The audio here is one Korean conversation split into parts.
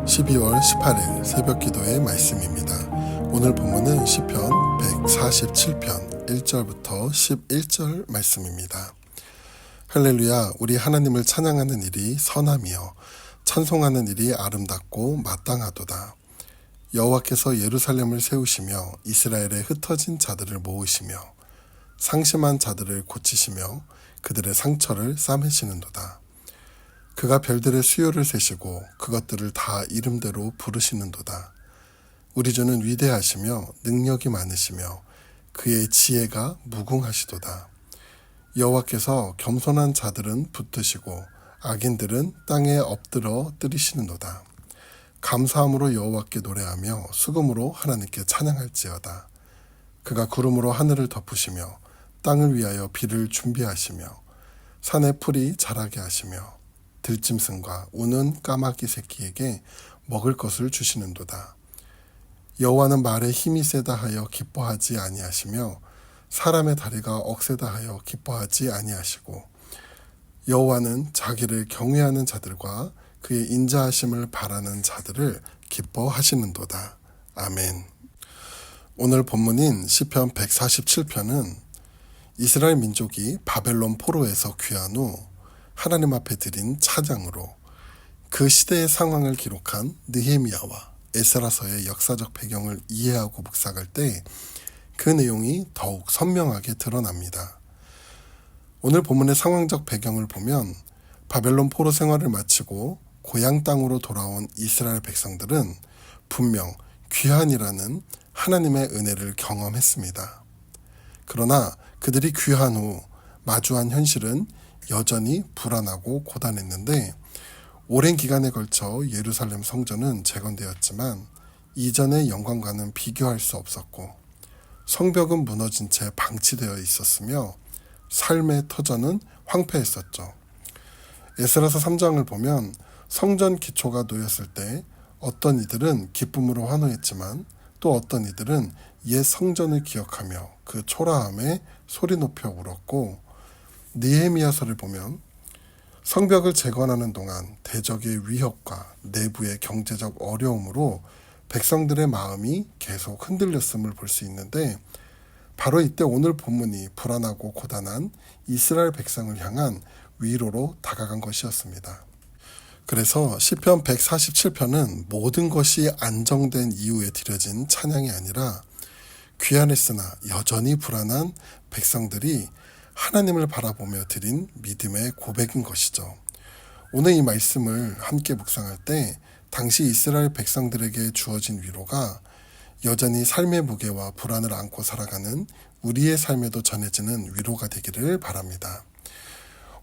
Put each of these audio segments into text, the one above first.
12월 18일 새벽기도의 말씀입니다. 오늘 본문은 시편 147편 1절부터 11절 말씀입니다. 할렐루야, 우리 하나님을 찬양하는 일이 선함이요 찬송하는 일이 아름답고 마땅하도다. 여호와께서 예루살렘을 세우시며 이스라엘의 흩어진 자들을 모으시며 상심한 자들을 고치시며 그들의 상처를 싸매시는도다. 그가 별들의 수요를 세시고 그것들을 다 이름대로 부르시는도다. 우리 주는 위대하시며 능력이 많으시며 그의 지혜가 무궁하시도다. 여호와께서 겸손한 자들은 붙드시고 악인들은 땅에 엎드러 뜨리시는도다. 감사함으로 여호와께 노래하며 수금으로 하나님께 찬양할지어다. 그가 구름으로 하늘을 덮으시며 땅을 위하여 비를 준비하시며 산의 풀이 자라게 하시며 들짐승과 우는 까마귀 새끼에게 먹을 것을 주시는도다. 여호와는 말에 힘이 세다 하여 기뻐하지 아니하시며 사람의 다리가 억세다 하여 기뻐하지 아니하시고 여호와는 자기를 경외하는 자들과 그의 인자하심을 바라는 자들을 기뻐하시는도다. 아멘. 오늘 본문인 시편 147편은 이스라엘 민족이 바벨론 포로에서 귀한 후 하나님 앞에 드린 찬양으로 그 시대의 상황을 기록한 느헤미야와 에스라서의 역사적 배경을 이해하고 묵상할 때 그 내용이 더욱 선명하게 드러납니다. 오늘 본문의 상황적 배경을 보면 바벨론 포로 생활을 마치고 고향 땅으로 돌아온 이스라엘 백성들은 분명 귀환이라는 하나님의 은혜를 경험했습니다. 그러나 그들이 귀환 후 마주한 현실은 여전히 불안하고 고단했는데 오랜 기간에 걸쳐 예루살렘 성전은 재건되었지만 이전의 영광과는 비교할 수 없었고 성벽은 무너진 채 방치되어 있었으며 삶의 터전은 황폐했었죠. 에스라서 3장을 보면 성전 기초가 놓였을 때 어떤 이들은 기쁨으로 환호했지만 또 어떤 이들은 옛 성전을 기억하며 그 초라함에 소리 높여 울었고 느헤미야서를 보면 성벽을 재건하는 동안 대적의 위협과 내부의 경제적 어려움으로 백성들의 마음이 계속 흔들렸음을 볼 수 있는데 바로 이때 오늘 본문이 불안하고 고단한 이스라엘 백성을 향한 위로로 다가간 것이었습니다. 그래서 시편 147편은 모든 것이 안정된 이후에 드려진 찬양이 아니라 귀환했으나 여전히 불안한 백성들이 하나님을 바라보며 드린 믿음의 고백인 것이죠. 오늘 이 말씀을 함께 묵상할 때 당시 이스라엘 백성들에게 주어진 위로가 여전히 삶의 무게와 불안을 안고 살아가는 우리의 삶에도 전해지는 위로가 되기를 바랍니다.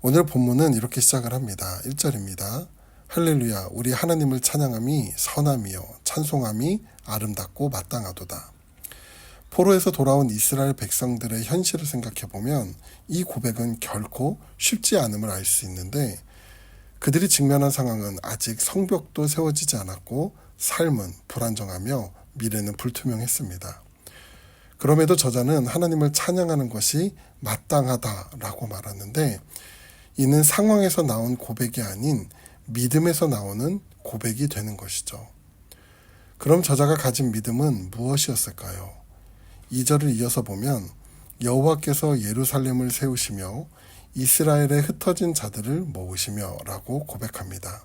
오늘 본문은 이렇게 시작을 합니다. 1절입니다. 할렐루야, 우리 하나님을 찬양함이 선함이요 찬송함이 아름답고 마땅하도다. 포로에서 돌아온 이스라엘 백성들의 현실을 생각해보면 이 고백은 결코 쉽지 않음을 알 수 있는데 그들이 직면한 상황은 아직 성벽도 세워지지 않았고 삶은 불안정하며 미래는 불투명했습니다. 그럼에도 저자는 하나님을 찬양하는 것이 마땅하다라고 말하는데 이는 상황에서 나온 고백이 아닌 믿음에서 나오는 고백이 되는 것이죠. 그럼 저자가 가진 믿음은 무엇이었을까요? 2절을 이어서 보면 여호와께서 예루살렘을 세우시며 이스라엘의 흩어진 자들을 모으시며 라고 고백합니다.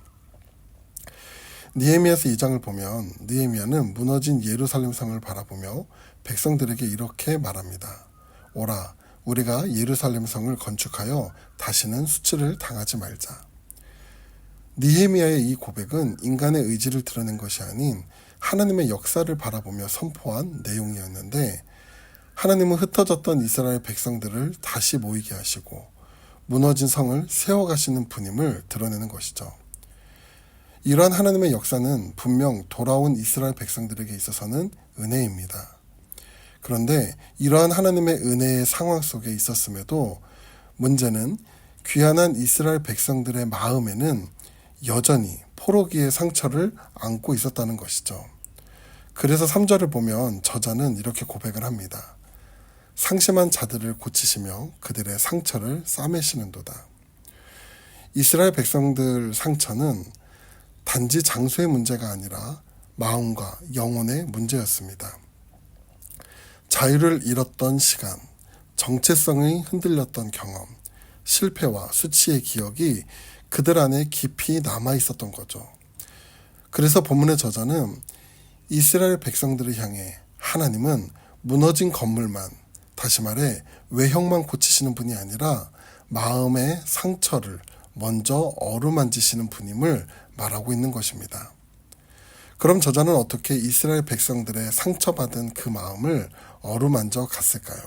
느헤미야서 2장을 보면 느헤미야는 무너진 예루살렘 성을 바라보며 백성들에게 이렇게 말합니다. 오라, 우리가 예루살렘 성을 건축하여 다시는 수치를 당하지 말자. 느헤미야의 이 고백은 인간의 의지를 드러낸 것이 아닌 하나님의 역사를 바라보며 선포한 내용이었는데 하나님은 흩어졌던 이스라엘 백성들을 다시 모이게 하시고 무너진 성을 세워가시는 분임을 드러내는 것이죠. 이러한 하나님의 역사는 분명 돌아온 이스라엘 백성들에게 있어서는 은혜입니다. 그런데 이러한 하나님의 은혜의 상황 속에 있었음에도 문제는 귀환한 이스라엘 백성들의 마음에는 여전히 포로기의 상처를 안고 있었다는 것이죠. 그래서 3절을 보면 저자는 이렇게 고백을 합니다. 상심한 자들을 고치시며 그들의 상처를 싸매시는도다. 이스라엘 백성들 상처는 단지 장소의 문제가 아니라 마음과 영혼의 문제였습니다. 자유를 잃었던 시간, 정체성이 흔들렸던 경험, 실패와 수치의 기억이 그들 안에 깊이 남아 있었던 거죠. 그래서 본문의 저자는 이스라엘 백성들을 향해 하나님은 무너진 건물만, 다시 말해 외형만 고치시는 분이 아니라 마음의 상처를 먼저 어루만지시는 분임을 말하고 있는 것입니다. 그럼 저자는 어떻게 이스라엘 백성들의 상처받은 그 마음을 어루만져 갔을까요?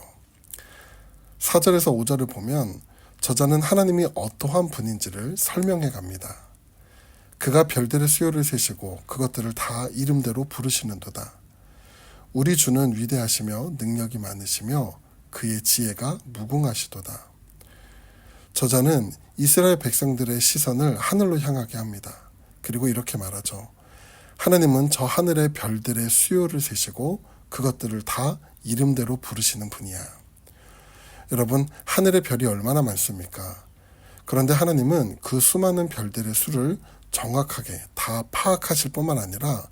4절에서 5절을 보면 저자는 하나님이 어떠한 분인지를 설명해 갑니다. 그가 별들의 수요를 세시고 그것들을 다 이름대로 부르시는도다. 우리 주는 위대하시며 능력이 많으시며 그의 지혜가 무궁하시도다. 저자는 이스라엘 백성들의 시선을 하늘로 향하게 합니다. 그리고 이렇게 말하죠. 하나님은 저 하늘의 별들의 수요를 세시고 그것들을 다 이름대로 부르시는 분이야. 여러분, 하늘의 별이 얼마나 많습니까? 그런데 하나님은 그 수많은 별들의 수를 정확하게 다 파악하실 뿐만 아니라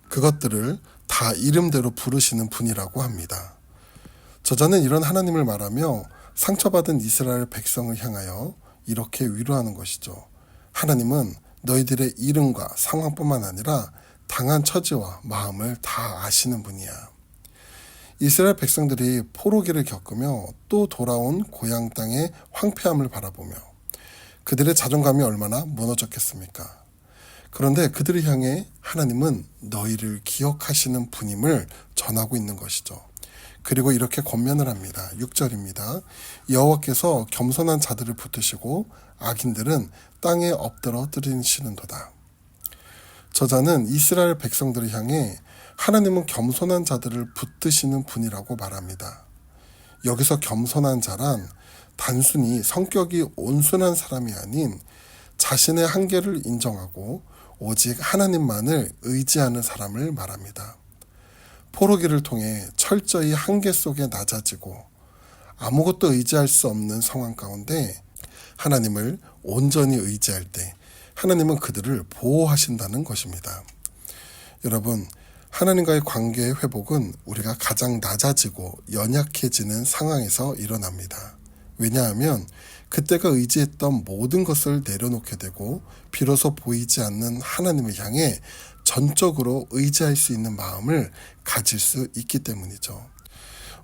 그것들을 다 이름대로 부르시는 분이라고 합니다. 저자는 이런 하나님을 말하며 상처받은 이스라엘 백성을 향하여 이렇게 위로하는 것이죠. 하나님은 너희들의 이름과 상황뿐만 아니라 당한 처지와 마음을 다 아시는 분이야. 이스라엘 백성들이 포로기를 겪으며 또 돌아온 고향 땅의 황폐함을 바라보며 그들의 자존감이 얼마나 무너졌겠습니까? 그런데 그들을 향해 하나님은 너희를 기억하시는 분임을 전하고 있는 것이죠. 그리고 이렇게 권면을 합니다. 6절입니다. 여호와께서 겸손한 자들을 붙드시고 악인들은 땅에 엎드러 뜨리시는도다. 저자는 이스라엘 백성들을 향해 하나님은 겸손한 자들을 붙드시는 분이라고 말합니다. 여기서 겸손한 자란 단순히 성격이 온순한 사람이 아닌 자신의 한계를 인정하고 오직 하나님만을 의지하는 사람을 말합니다. 포로기를 통해 철저히 한계 속에 낮아지고 아무것도 의지할 수 없는 상황 가운데 하나님을 온전히 의지할 때 하나님은 그들을 보호하신다는 것입니다. 여러분, 하나님과의 관계의 회복은 우리가 가장 낮아지고 연약해지는 상황에서 일어납니다. 왜냐하면 그때가 의지했던 모든 것을 내려놓게 되고 비로소 보이지 않는 하나님을 향해 전적으로 의지할 수 있는 마음을 가질 수 있기 때문이죠.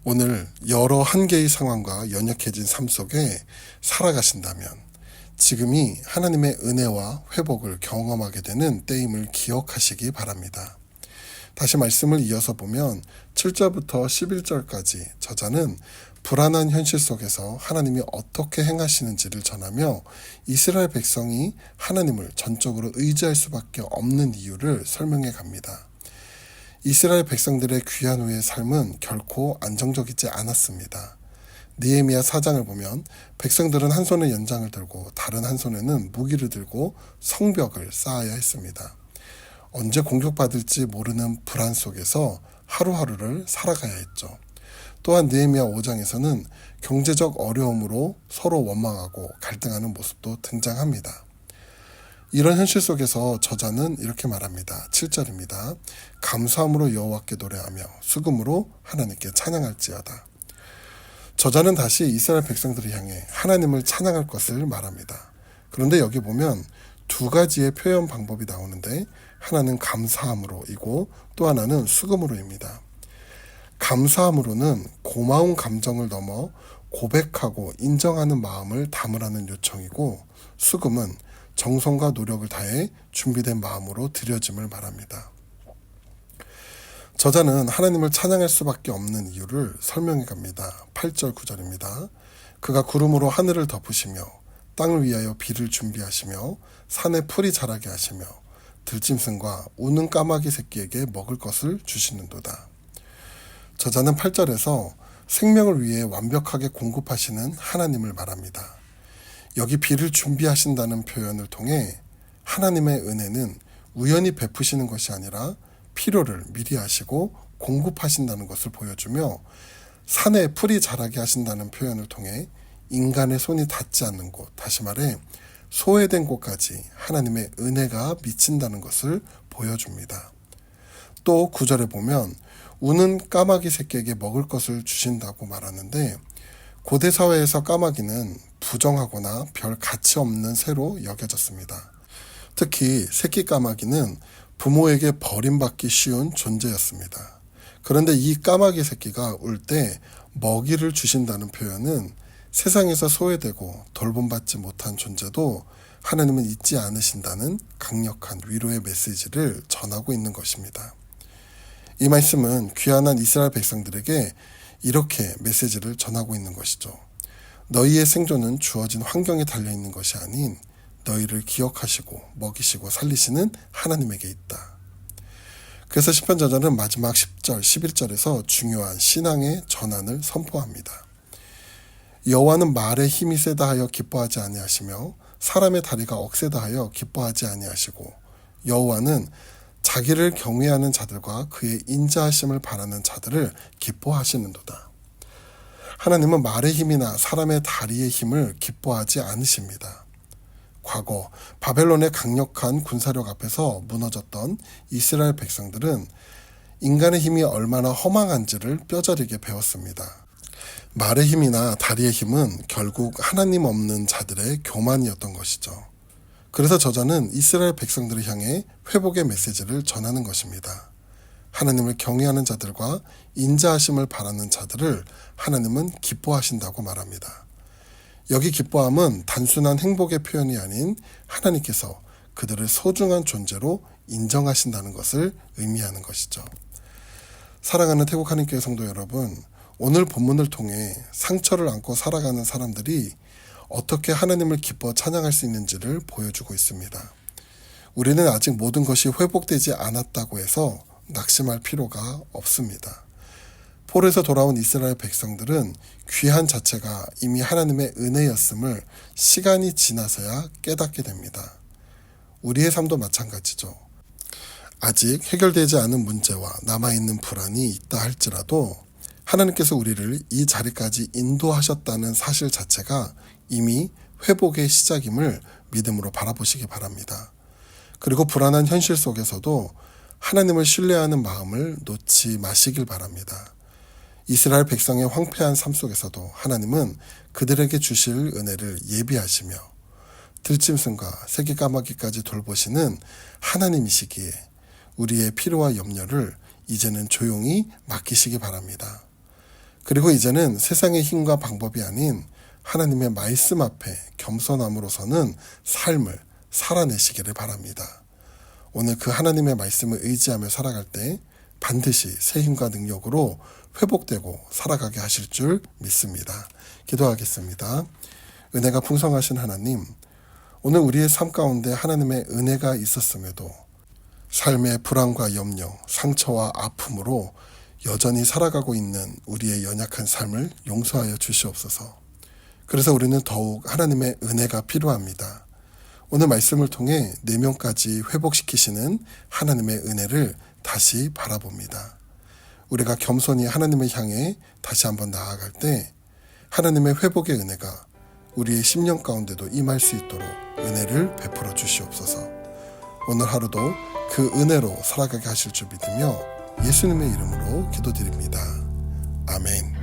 오늘 여러 한계의 상황과 연약해진 삶 속에 살아가신다면 지금이 하나님의 은혜와 회복을 경험하게 되는 때임을 기억하시기 바랍니다. 다시 말씀을 이어서 보면 7절부터 11절까지 저자는 불안한 현실 속에서 하나님이 어떻게 행하시는지를 전하며 이스라엘 백성이 하나님을 전적으로 의지할 수밖에 없는 이유를 설명해 갑니다. 이스라엘 백성들의 귀한 후의 삶은 결코 안정적이지 않았습니다. 느헤미야 4장을 보면 백성들은 한 손에 연장을 들고 다른 한 손에는 무기를 들고 성벽을 쌓아야 했습니다. 언제 공격받을지 모르는 불안 속에서 하루하루를 살아가야 했죠. 또한 느헤미야 5장에서는 경제적 어려움으로 서로 원망하고 갈등하는 모습도 등장합니다. 이런 현실 속에서 저자는 이렇게 말합니다. 7절입니다. 감사함으로 여호와께 노래하며 수금으로 하나님께 찬양할지어다. 저자는 다시 이스라엘 백성들을 향해 하나님을 찬양할 것을 말합니다. 그런데 여기 보면 두 가지의 표현 방법이 나오는데 하나는 감사함으로이고 또 하나는 수금으로입니다. 감사함으로는 고마운 감정을 넘어 고백하고 인정하는 마음을 담으라는 요청이고 수금은 정성과 노력을 다해 준비된 마음으로 드려짐을 말합니다. 저자는 하나님을 찬양할 수밖에 없는 이유를 설명해 갑니다. 8절 9절입니다. 그가 구름으로 하늘을 덮으시며 땅을 위하여 비를 준비하시며 산에 풀이 자라게 하시며 들짐승과 우는 까마귀 새끼에게 먹을 것을 주시는도다. 저자는 8절에서 생명을 위해 완벽하게 공급하시는 하나님을 말합니다. 여기 비를 준비하신다는 표현을 통해 하나님의 은혜는 우연히 베푸시는 것이 아니라 필요를 미리 하시고 공급하신다는 것을 보여주며 산에 풀이 자라게 하신다는 표현을 통해 인간의 손이 닿지 않는 곳, 다시 말해 소외된 곳까지 하나님의 은혜가 미친다는 것을 보여줍니다. 또 9절에 보면 우는 까마귀 새끼에게 먹을 것을 주신다고 말하는데, 고대 사회에서 까마귀는 부정하거나 별 가치 없는 새로 여겨졌습니다. 특히 새끼 까마귀는 부모에게 버림받기 쉬운 존재였습니다. 그런데 이 까마귀 새끼가 울 때 먹이를 주신다는 표현은 세상에서 소외되고 돌봄받지 못한 존재도 하나님은 잊지 않으신다는 강력한 위로의 메시지를 전하고 있는 것입니다. 이 말씀은 귀환한 이스라엘 백성들에게 이렇게 메시지를 전하고 있는 것이죠. 너희의 생존은 주어진 환경에 달려있는 것이 아닌 너희를 기억하시고 먹이시고 살리시는 하나님에게 있다. 그래서 시편 저자는 마지막 10절, 11절에서 중요한 신앙의 전환을 선포합니다. 여호와는 말에 힘이 세다 하여 기뻐하지 아니하시며 사람의 다리가 억세다 하여 기뻐하지 아니하시고 여호와는 자기를 경외하는 자들과 그의 인자하심을 바라는 자들을 기뻐하시는도다. 하나님은 말의 힘이나 사람의 다리의 힘을 기뻐하지 않으십니다. 과거 바벨론의 강력한 군사력 앞에서 무너졌던 이스라엘 백성들은 인간의 힘이 얼마나 허망한지를 뼈저리게 배웠습니다. 말의 힘이나 다리의 힘은 결국 하나님 없는 자들의 교만이었던 것이죠. 그래서 저자는 이스라엘 백성들을 향해 회복의 메시지를 전하는 것입니다. 하나님을 경외하는 자들과 인자하심을 바라는 자들을 하나님은 기뻐하신다고 말합니다. 여기 기뻐함은 단순한 행복의 표현이 아닌 하나님께서 그들을 소중한 존재로 인정하신다는 것을 의미하는 것이죠. 사랑하는 태국 한인교회 성도 여러분, 오늘 본문을 통해 상처를 안고 살아가는 사람들이 어떻게 하나님을 기뻐 찬양할 수 있는지를 보여주고 있습니다. 우리는 아직 모든 것이 회복되지 않았다고 해서 낙심할 필요가 없습니다. 폴에서 돌아온 이스라엘 백성들은 귀한 자체가 이미 하나님의 은혜였음을 시간이 지나서야 깨닫게 됩니다. 우리의 삶도 마찬가지죠. 아직 해결되지 않은 문제와 남아있는 불안이 있다 할지라도 하나님께서 우리를 이 자리까지 인도하셨다는 사실 자체가 이미 회복의 시작임을 믿음으로 바라보시기 바랍니다. 그리고 불안한 현실 속에서도 하나님을 신뢰하는 마음을 놓지 마시길 바랍니다. 이스라엘 백성의 황폐한 삶 속에서도 하나님은 그들에게 주실 은혜를 예비하시며 들짐승과 새끼까마귀까지 돌보시는 하나님이시기에 우리의 필요와 염려를 이제는 조용히 맡기시기 바랍니다. 그리고 이제는 세상의 힘과 방법이 아닌 하나님의 말씀 앞에 겸손함으로서는 삶을 살아내시기를 바랍니다. 오늘 그 하나님의 말씀을 의지하며 살아갈 때 반드시 새 힘과 능력으로 회복되고 살아가게 하실 줄 믿습니다. 기도하겠습니다. 은혜가 풍성하신 하나님, 오늘 우리의 삶 가운데 하나님의 은혜가 있었음에도 삶의 불안과 염려, 상처와 아픔으로 여전히 살아가고 있는 우리의 연약한 삶을 용서하여 주시옵소서. 그래서 우리는 더욱 하나님의 은혜가 필요합니다. 오늘 말씀을 통해 내면까지 회복시키시는 하나님의 은혜를 다시 바라봅니다. 우리가 겸손히 하나님을 향해 다시 한번 나아갈 때 하나님의 회복의 은혜가 우리의 심령 가운데도 임할 수 있도록 은혜를 베풀어 주시옵소서. 오늘 하루도 그 은혜로 살아가게 하실 줄 믿으며 예수님의 이름으로 기도드립니다. 아멘.